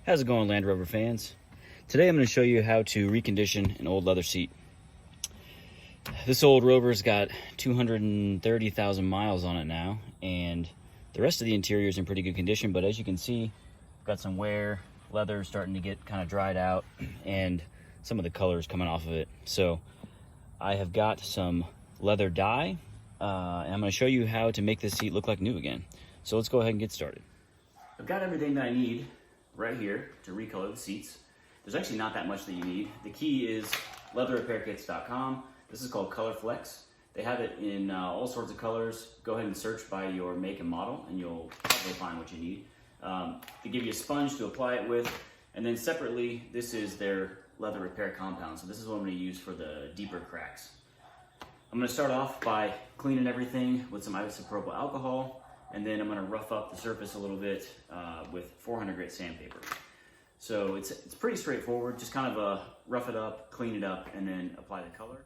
How's it going, Land Rover fans? Today I'm going to show you how to recondition an old leather seat. This old Rover's got 230,000 miles on it now, and the rest of the interior is in pretty good condition, but as you can see, got some wear, leather starting to get kind of dried out, and some of the colors coming off of it. So I have got some leather dye, and I'm going to show you how to make this seat look like new again. So let's go ahead and get started. I've got everything that I need right here to recolor the seats. There's actually not that much that you need. The key is leatherrepairkits.com. This is called Color Flex. They have it in all sorts of colors. Go ahead and search by your make and model and you'll probably find what you need. They give you a sponge to apply it with, and then separately, this is their leather repair compound. So this is what I'm going to use for the deeper cracks. I'm going to start off by cleaning everything with some isopropyl alcohol, and then I'm going to rough up the surface a little bit with 400 grit sandpaper. So it's pretty straightforward. Just kind of rough it up, clean it up, and then apply the color.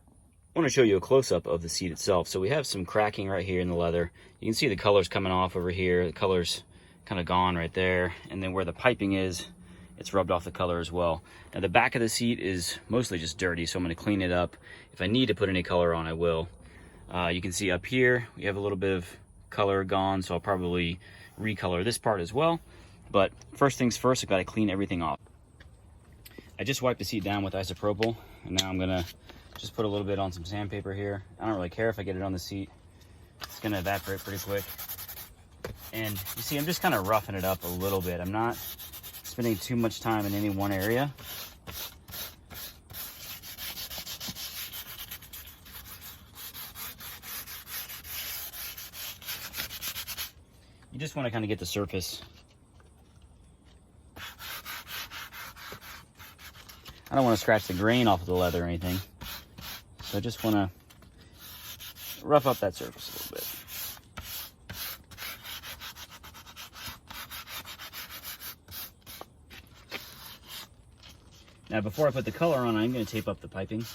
I want to show you a close-up of the seat itself. So we have some cracking right here in the leather. You can see the colors coming off over here. The color's kind of gone right there. And then where the piping is, it's rubbed off the color as well. Now the back of the seat is mostly just dirty, so I'm going to clean it up. If I need to put any color on, I will. You can see up here, we have a little bit of color gone, so I'll probably recolor this part as well. But first things first, I've got to clean everything off. I just wiped the seat down with isopropyl, and now I'm gonna just put a little bit on some sandpaper here. I don't really care if I get it on the seat. It's gonna evaporate pretty quick. And you see, I'm just kind of roughing it up a little bit. I'm not spending too much time in any one area. You just want to kind of get the surface. I don't want to scratch the grain off of the leather or anything. So I just want to rough up that surface a little bit. Now before I put the color on, I'm going to tape up the piping.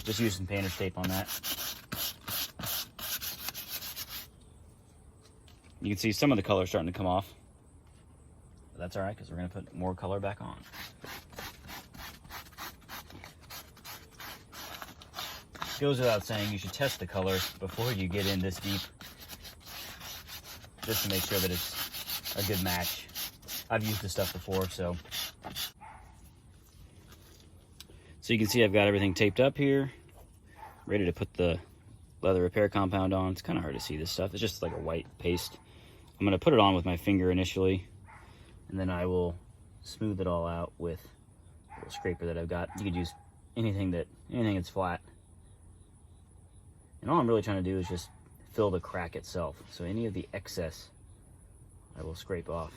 Just use some painter's tape on that. You can see some of the color starting to come off. But that's all right, because we're going to put more color back on. Goes without saying, you should test the color before you get in this deep, just to make sure that it's a good match. I've used this stuff before, so you can see I've got everything taped up here, ready to put the leather repair compound on. It's kind of hard to see this stuff. It's just like a white paste. I'm going to put it on with my finger initially, and then I will smooth it all out with a little scraper that I've got. You could use anything that's flat. And all I'm really trying to do is just fill the crack itself. So any of the excess I will scrape off.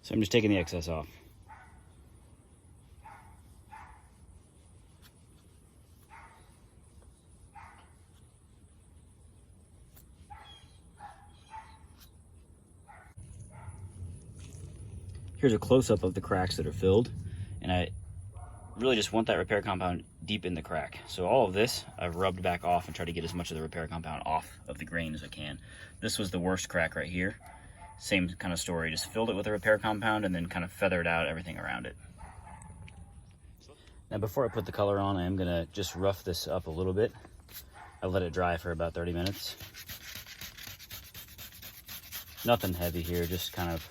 So I'm just taking the excess off. Here's a close-up of the cracks that are filled, and I really just want that repair compound deep in the crack. So all of this I've rubbed back off and tried to get as much of the repair compound off of the grain as I can. This was the worst crack right here. Same kind of story, just filled it with a repair compound and then kind of feathered out everything around it. Now before I put the color on, I am gonna just rough this up a little bit. I've let it dry for about 30 minutes. Nothing heavy here, just kind of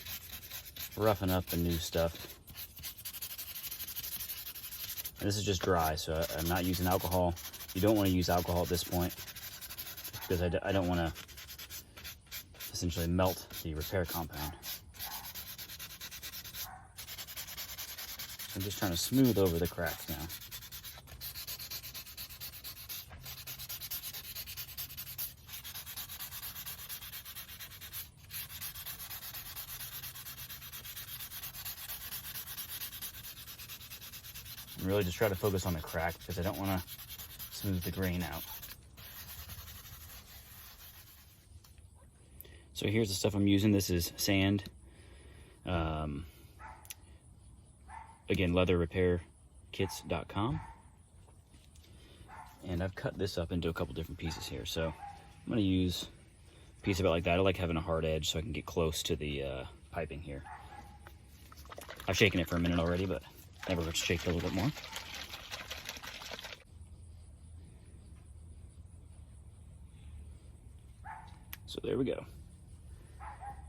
roughing up the new stuff. And this is just dry, so I'm not using alcohol. You don't want to use alcohol at this point because I don't want to essentially melt the repair compound. I'm just trying to smooth over the cracks now. And really just try to focus on the crack because I don't want to smooth the grain out. So here's the stuff I'm using. This is sand. Again, leatherrepairkits.com. And I've cut this up into a couple different pieces here. So I'm going to use a piece about like that. I like having a hard edge so I can get close to the piping here. I've shaken it for a minute already, but never hurts to shake it a little bit more. So there we go.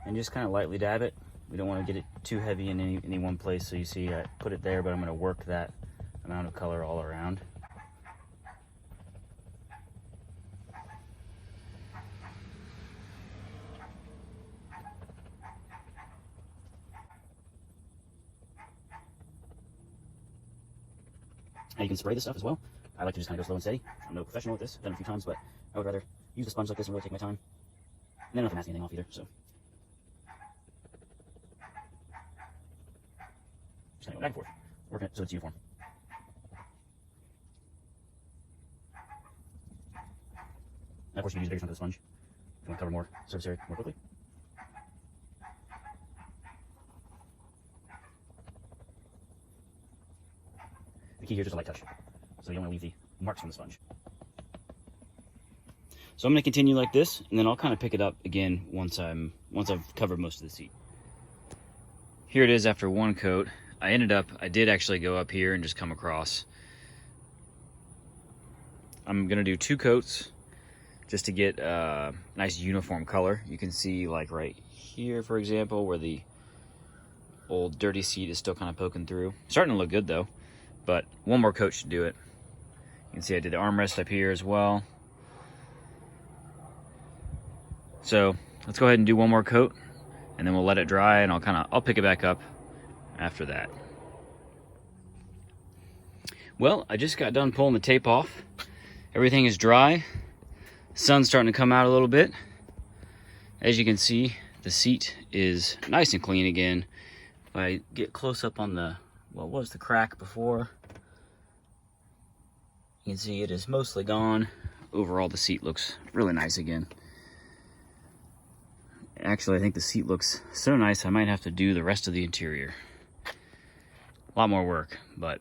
And just kind of lightly dab it. We don't want to get it too heavy in any one place. So you see I put it there, but I'm going to work that amount of color all around. And you can spray this stuff as well. I like to just kind of go slow and steady. I'm no professional at this. I've done it a few times, but I would rather use a sponge like this and really take my time. And then I don't have to mask anything off either, so. Just kind of go back and forth, working it so it's uniform. And of course you can use a bigger chunk of the sponge if you want to cover more surface area more quickly. The key here is just a light touch, so you don't want to leave the marks from the sponge. So I'm going to continue like this, and then I'll kind of pick it up again once I've covered most of the seat. Here it is after one coat. I did actually go up here and just come across. I'm going to do 2 coats just to get a nice uniform color. You can see like right here, for example, where the old dirty seat is still kind of poking through. Starting to look good though. But one more coat should do it. You can see I did the armrest up here as well. So let's go ahead and do one more coat, and then we'll let it dry, and I'll pick it back up after that. Well, I just got done pulling the tape off. Everything is dry. Sun's starting to come out a little bit. As you can see, the seat is nice and clean again. If I get close up on what was the crack before, you can see it is mostly gone. Overall, the seat looks really nice again. Actually, I think the seat looks so nice, I might have to do the rest of the interior. A lot more work, but...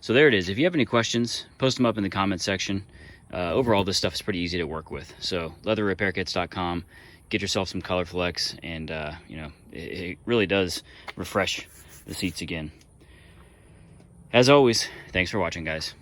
So there it is. If you have any questions, post them up in the comment section. Overall, this stuff is pretty easy to work with. So, leatherrepairkits.com. Get yourself some color flex, and it really does refresh the seats again. As always, thanks for watching, guys.